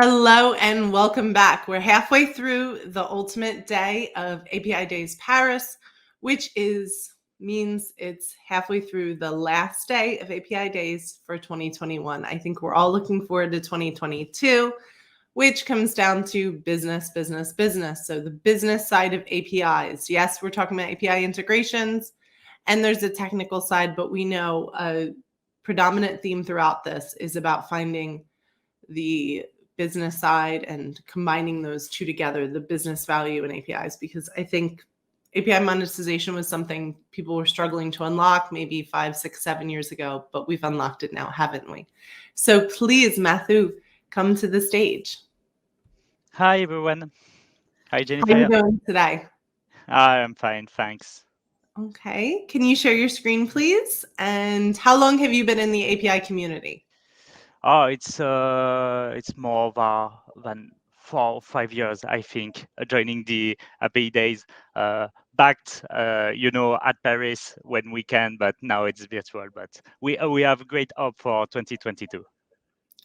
Hello and welcome back. We're halfway through the ultimate day of API Days Paris, which means it's halfway through the last day of API Days for 2021. I think we're all looking forward to 2022, which comes down to business, business, business. So the business side of APIs. Yes, we're talking about API integrations, and there's a technical side, but we know a predominant theme throughout this is about finding the business side and combining those two together, the business value and APIs, because I think API monetization was something people were struggling to unlock maybe 5, 6, 7 years ago, but we've unlocked it now, haven't we? So please, Matthew, come to the stage. Hi everyone. Hi How are you Jennifer. doing today? I am fine, thanks. Okay. Can you share your screen, please? And how long have you been in the API community? Oh, it's more than 4 or 5 years, I think, joining the Apidays backed, at Paris when we can, but now it's virtual. But we have great hope for 2022.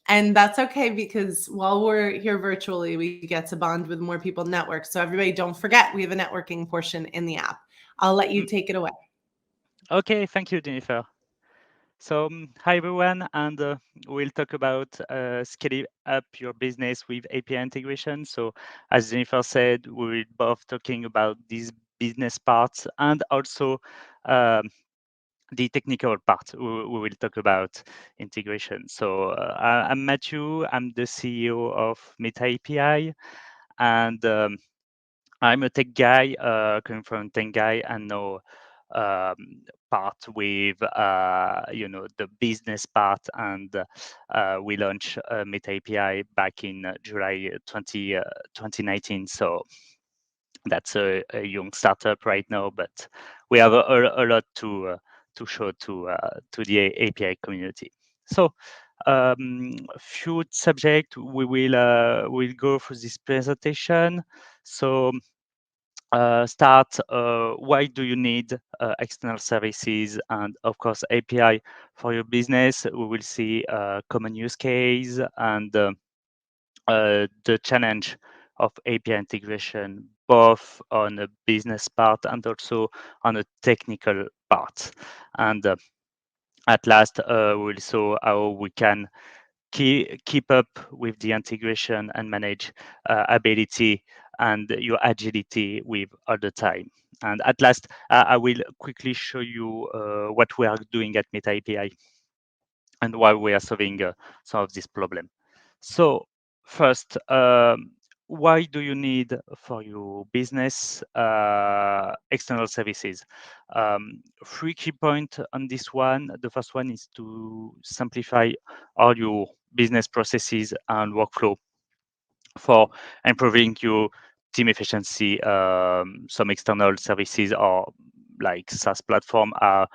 And that's okay because while we're here virtually, we get to bond with more people network. So everybody don't forget we have a networking portion in the app. I'll let you Mm, take it away. Okay, thank you, Jennifer. So, hi everyone, and we'll talk about scaling up your business with API integration. So, as Jennifer said, we're both talking about these business parts and also um, the technical part. We will talk about integration. So, I'm Matthew. I'm the CEO of Meta API, and I'm a tech guy, coming from tech guy, and know um, part with the business part, and we launched Meta API back in July 2019. So that's a young startup right now, but we have a lot to show to the API community. So few subject we'll go through this presentation. So start why do you need external services, and of course API for your business. We will see common use case and the challenge of API integration, both on a business part and also on a technical part. And at last we'll show how we can keep up with the integration and manage ability and your agility with all the time. And at last, I will quickly show you what we are doing at Meta API and why we are solving some of this problem. So first, why do you need for your business external services? Three key points on this one. The first one is to simplify all your business processes and workflow for improving your team efficiency. Some external services or like SaaS platform are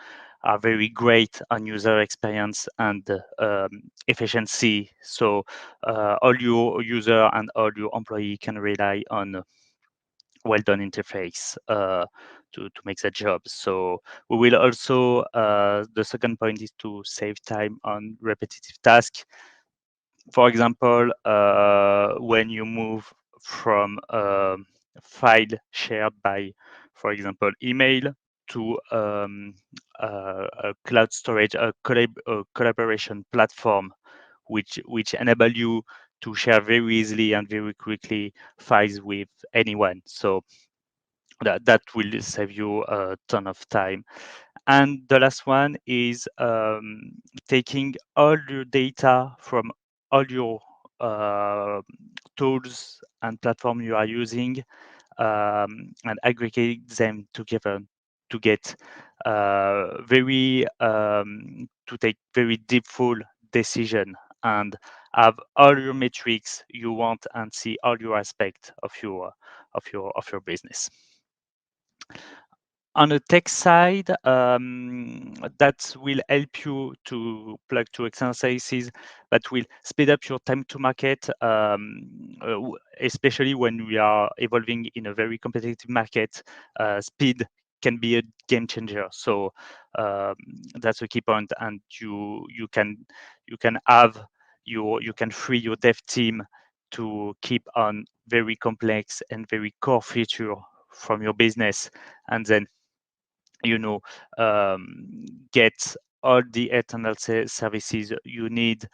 very great on user experience and efficiency. So all your user and all your employee can rely on a well-done interface to make the job. So we will also, the second point is to save time on repetitive tasks. For example, when you move from a file shared by, for example, email to a cloud storage, a collaboration platform, which enable you to share very easily and very quickly files with anyone. So that will save you a ton of time. And the last one is taking all your data from all your uh, tools and platform you are using, and aggregate them together to get very to take very deep full decision and have all your metrics you want and see all your aspect of your business. On the tech side, that will help you to plug to external services, that will speed up your time to market, especially when we are evolving in a very competitive market. Speed can be a game changer. So um, that's a key point, and you can have you can free your dev team to keep on very complex and very core feature from your business, and then you know get all the eternal services you need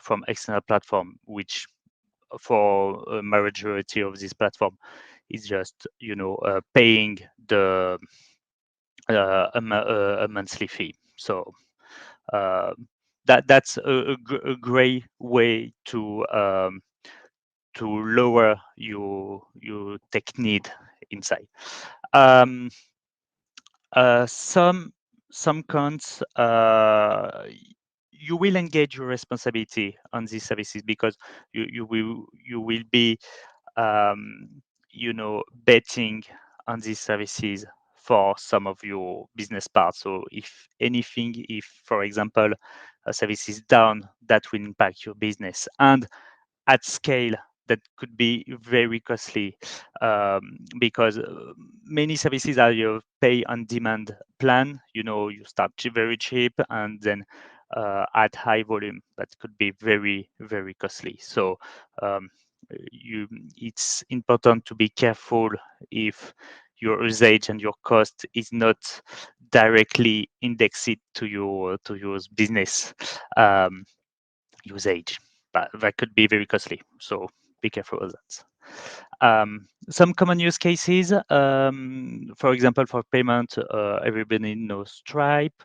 from external platform, which for a majority of this platform is just paying the a monthly fee. So uh, that's a great way to lower your tech need inside. Um, some cons, you will engage your responsibility on these services because you will be um, betting on these services for some of your business parts. So if anything, if for example a service is down, that will impact your business, and at scale that could be very costly, because many services are your pay on demand plan. You start very cheap and then at high volume, that could be very, very costly. So um, it's important to be careful if your usage and your cost is not directly indexed to your business usage, but that could be very costly. So be careful of that. Some common use cases, for example, for payment, everybody knows Stripe.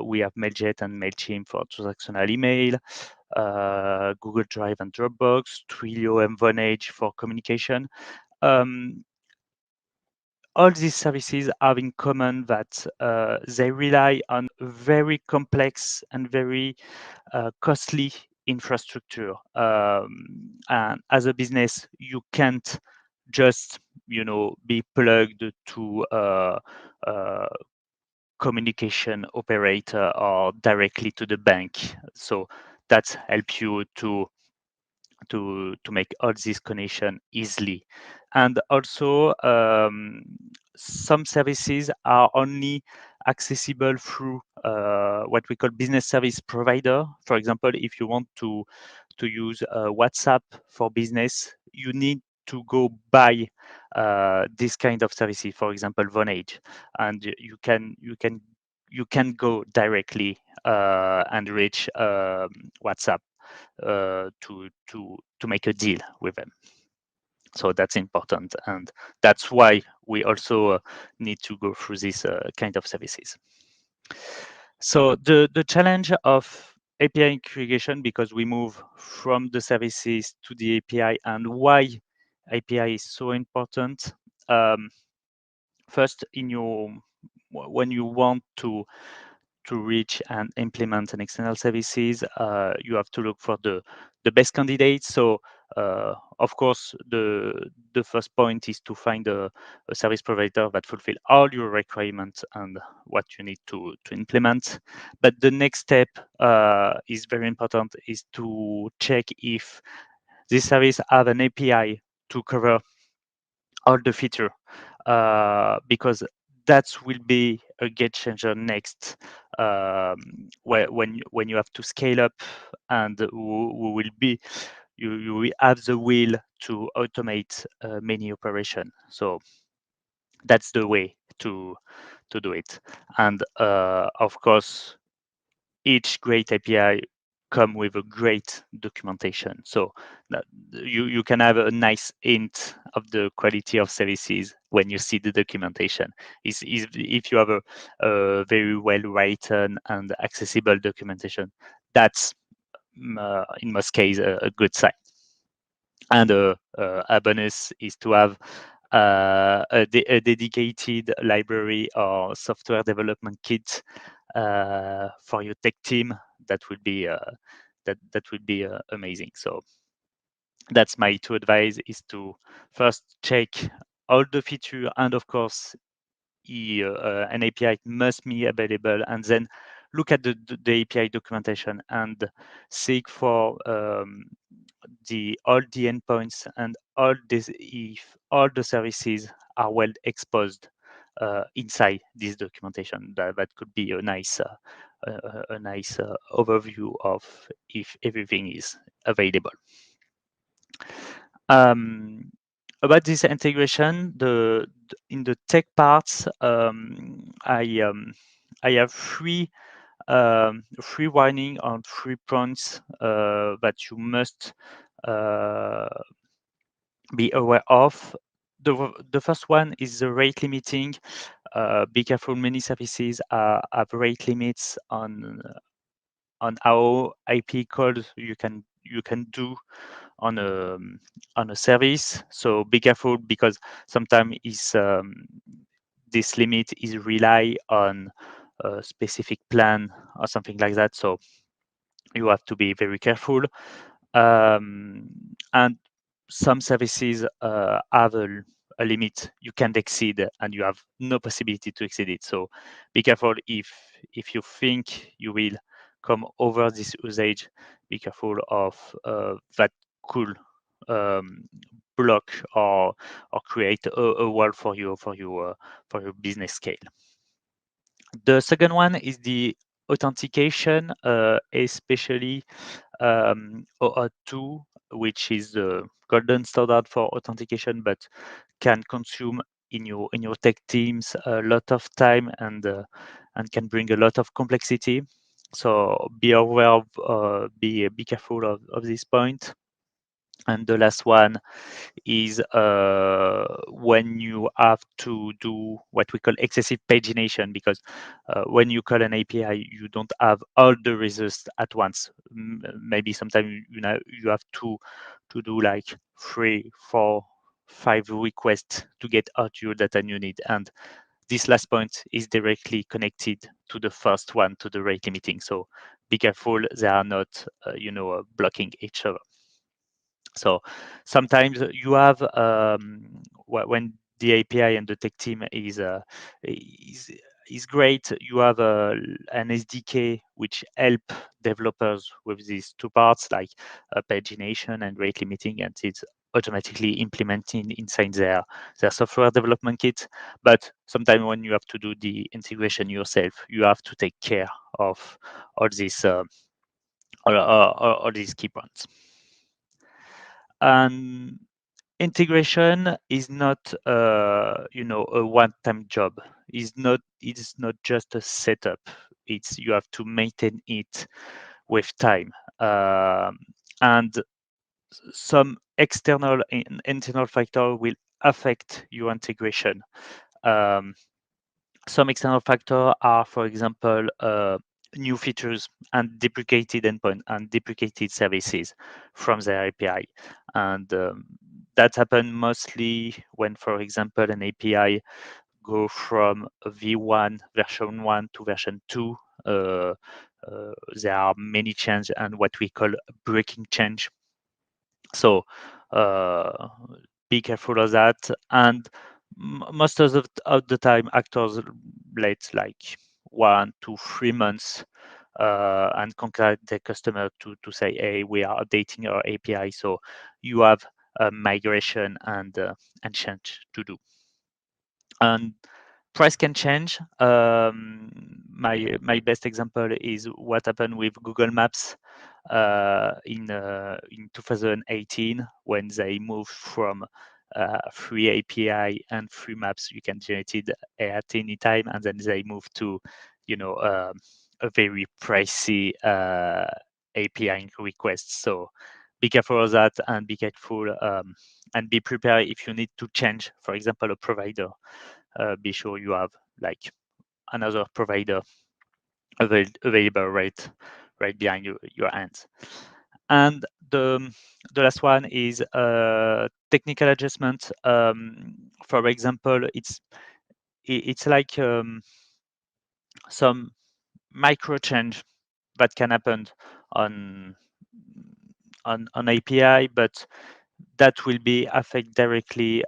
We have Mailjet and Mailchimp for transactional email, Google Drive and Dropbox, Twilio and Vonage for communication. All these services have in common that they rely on very complex and very costly infrastructure. And as a business, you can't just be plugged to a communication operator or directly to the bank. So that helps you to make all this connection easily. And also some services are only accessible through what we call business service provider. For example, if you want to use WhatsApp for business, you need to go buy this kind of services, for example Vonage, and you can go directly and reach WhatsApp to make a deal with them. So that's important, and that's why we also need to go through these kind of services. So the challenge of API integration, because we move from the services to the API, and why API is so important. First, when you want to reach and implement an external services, you have to look for the best candidates. So of course, the first point is to find a service provider that fulfill all your requirements and what you need to implement. But the next step is very important, is to check if this service have an API to cover all the feature, because that will be a game changer next, when you have to scale up, and who will be you will have the will to automate many operation. So that's the way to do it. And of course, each great API come with a great documentation. So that you can have a nice hint of the quality of services when you see the documentation. Is if you have a very well written and accessible documentation, that's in most cases a good sign. And a bonus is to have a dedicated library or software development kit for your tech team. That would be amazing. So that's my two advice: is to first check all the feature, and of course an API must be available, and then look at the API documentation and seek for all the endpoints and all this, if all the services are well exposed inside this documentation. That could be a nice overview of if everything is available. Um, about this integration, in the tech parts, I have three warning on 3 points that you must uh, be aware of. The first one is the rate limiting. Be careful, many services have rate limits on how IP calls you can do on a service. So be careful because sometimes this limit is rely on a specific plan or something like that. So you have to be very careful. Um, and some services have a limit you can't exceed, and you have no possibility to exceed it. So be careful if you think you will come over this usage. Be careful of that could block or create a wall for your business scale. The second one is the authentication, especially OAuth2, which is the golden standard for authentication, but can consume in your tech teams a lot of time and can bring a lot of complexity. So be aware of be careful of this point. And the last one is when you have to do what we call excessive pagination, because when you call an API, you don't have all the results at once. Maybe sometimes you have to do like 3, 4, 5 requests to get out your data you need. And this last point is directly connected to the first one, to the rate limiting. So be careful; they are not, blocking each other. So sometimes you have when the API and the tech team is is great. You have an SDK which help developers with these two parts, like pagination and rate limiting, and it's automatically implementing inside their software development kit. But sometimes when you have to do the integration yourself, you have to take care of all these all these key points. And integration is not a one-time job. It's not just a setup. It's you have to maintain it with time. And some external and internal factor will affect your integration. um, some external factors are, for example, new features and deprecated endpoint and deprecated services from their API. And that happens mostly when, for example, an API go from a V1 version 1 to version 2. Uh, there are many changes and what we call breaking change. So uh, be careful of that. And most of the time, actors let like 1 to 3 months and contact the customer to say, hey, we are updating our API. So you have a migration and change to do. And price can change. My best example is what happened with Google Maps in 2018 when they moved from free API and free maps you can generate it at any time, and then they moved to a very pricey API request. So be careful of that and be careful and be prepared if you need to change, for example, a provider. Be sure you have like another provider available right behind your hands. And the last one is technical adjustment. For example, it's like some micro change that can happen on on API, but that will be affect directly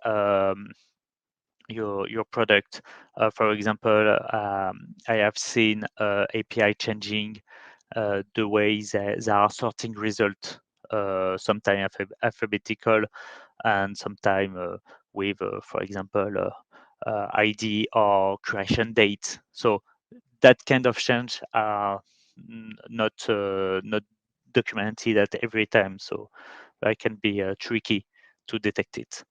your product. For example, I have seen API changing the way they are sorting result, sometimes alphabetical and sometimes with, for example, ID or creation date. So that kind of change are not documented at every time. So it can be tricky to detect it.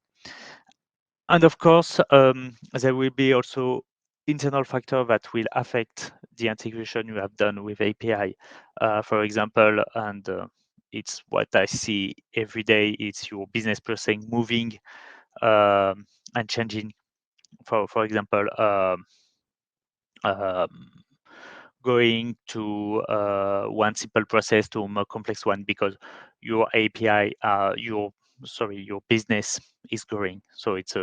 And of course, there will be also internal factor that will affect the integration you have done with API. For example, and it's what I see every day, it's your business process moving and changing. For example, um, going to one simple process to a more complex one because your API, your business is growing. So it's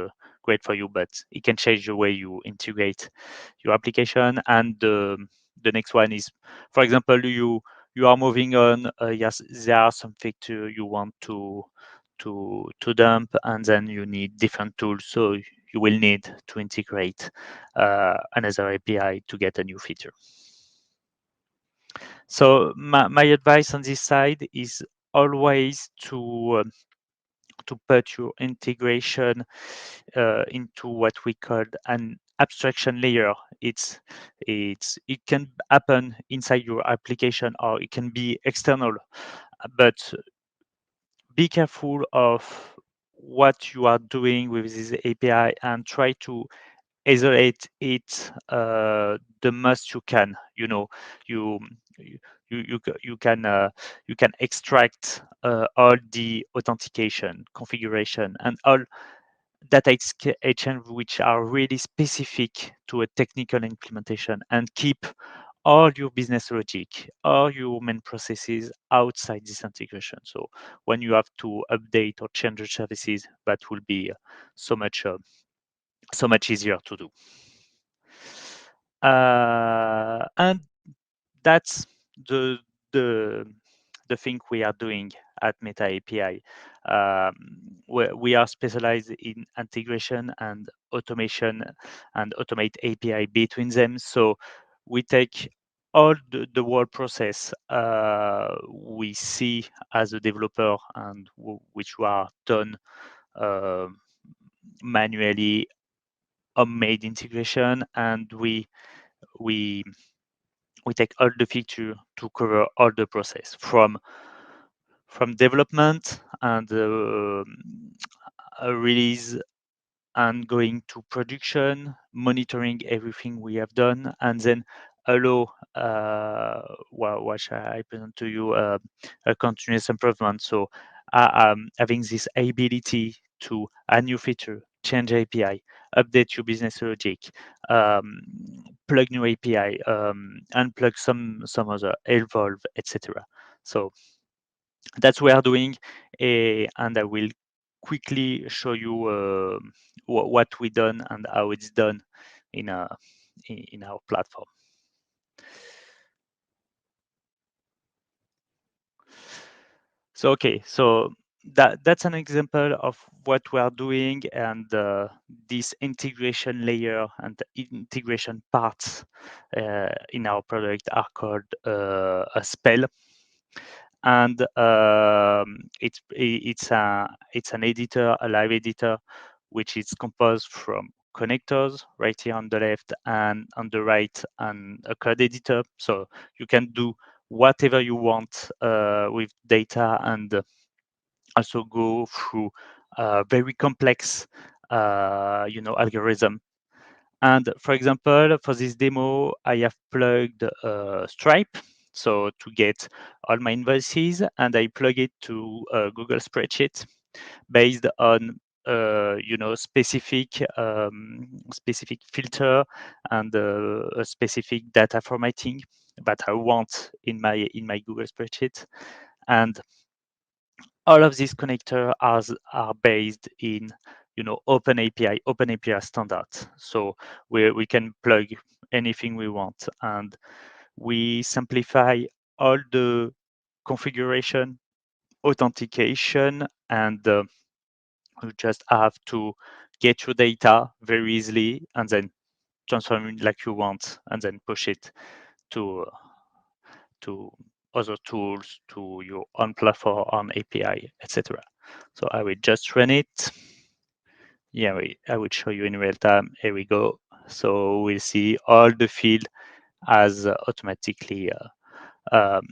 great for you, but it can change the way you integrate your application. And the next one is, for example, you are moving on. Yes, there are some features you want to dump, and then you need different tools. So you will need to integrate another API to get a new feature. So my advice on this side is always to put your integration into what we call an abstraction layer. It can happen inside your application or it can be external, but be careful of what you are doing with this API and try to isolate it the most you can. You you you can extract all the authentication, configuration, and all data exchange which are really specific to a technical implementation, and keep all your business logic, all your main processes outside this integration. So when you have to update or change the services, that will be so much easier to do. And that's the the the thing we are doing at Meta API. We are specialized in integration and automation and automate API between them. So we take all the whole process we see as a developer and which were done uh, manually, made integration, and we we take all the feature to cover all the process from development and release and going to production, monitoring everything we have done, and then allow what I present to you, a continuous improvement. So having this ability to add new feature, change API, update your business logic, um, plug new API, unplug some other, evolve, etc. So that's what we are doing, and I will quickly show you what we done and how it's done in in our platform. So okay, so that's an example of what we are doing, and this integration layer and the integration parts in our product are called a spell. And it's an editor, a live editor, which is composed from connectors right here on the left, and on the right and a code editor. So you can do whatever you want with data, and also go through very complex algorithm. And for example, for this demo, I have plugged Stripe, so to get all my invoices, and I plug it to a Google spreadsheet based on specific filter and a specific data formatting that I want in my Google spreadsheet. And all of these connectors are based in open API standard. So we can plug anything we want, and we simplify all the configuration, authentication, and you just have to get your data very easily and then transform it like you want, and then push it to to other tools, to your own platform, on API, etc. So I will just run it. Yeah, I will show you in real time. Here we go. So we'll see all the field as automatically file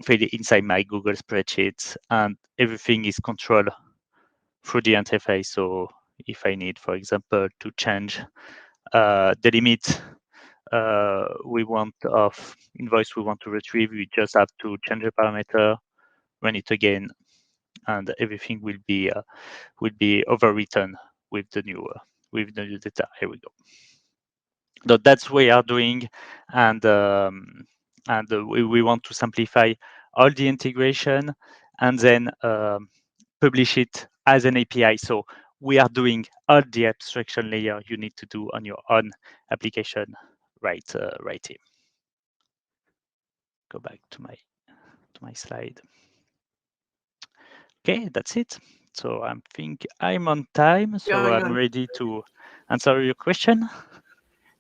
it inside my Google spreadsheets, and everything is controlled through the interface. So if I need, for example, to change the limit we want of invoice we want to retrieve, we just have to change the parameter, run it again, and everything will be overwritten with the new data. Here we go. So that's what we are doing, and we want to simplify all the integration, and then publish it as an API. So we are doing all the abstraction layer you need to do on your own application right here. Go back to my slide. Okay, that's it. So I think I'm on time, so I'm ready to answer your question.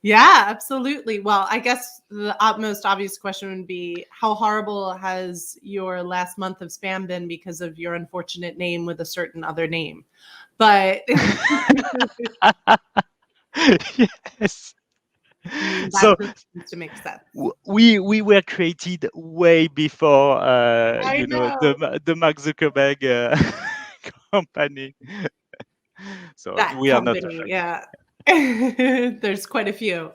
Yeah, absolutely. Well, I guess the most obvious question would be, how horrible has your last month of spam been because of your unfortunate name with a certain other name? But yes. I mean, that So just seems to make sense. we were created way before I know. the Mark Zuckerberg company. So That we are not a company, shock. yeah. There's quite a few.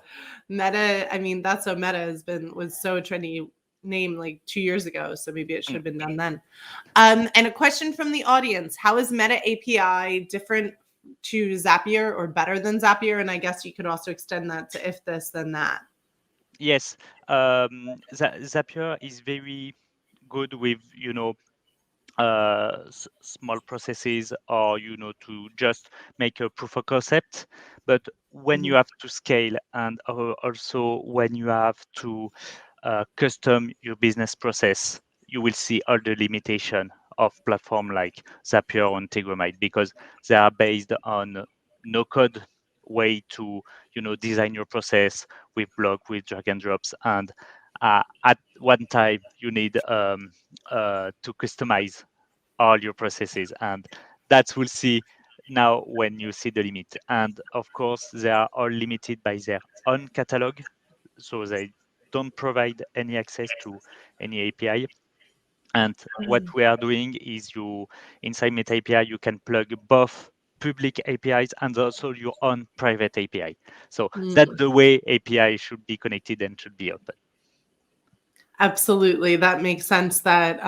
Meta, I mean, That's So Meta was so a trendy name like 2 years ago, so maybe it should have been done then. And a question from the audience: how is Meta API different to Zapier or better than Zapier? And I guess you could also extend that to if this, then that. Yes, Zapier is very good with small processes, or to just make a proof of concept. But when you have to scale, and also when you have to custom your business process, you will see all the limitation of platform like Zapier or Integromat, because they are based on no code way to design your process with block, with drag and drops, and at one time you need to customize all your processes, and that we'll see now when you see the limit. And of course, they are all limited by their own catalog, so they don't provide any access to any API. And what we are doing is, inside Meta API, you can plug both public APIs and also your own private API. So that's the way API should be connected and should be open. Absolutely. That makes sense that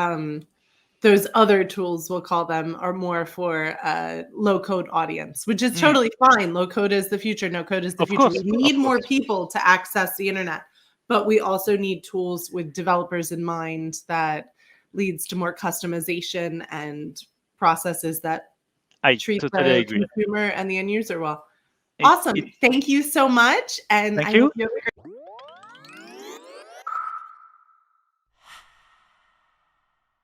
those other tools, we'll call them, are more for a low-code audience, which is totally fine. Low code is the future. No code is the future. We need more people to access the internet, but we also need tools with developers in mind that leads to more customization and processes that treat the consumer and the end user well. Awesome. Thank you so much. And I hope you have a great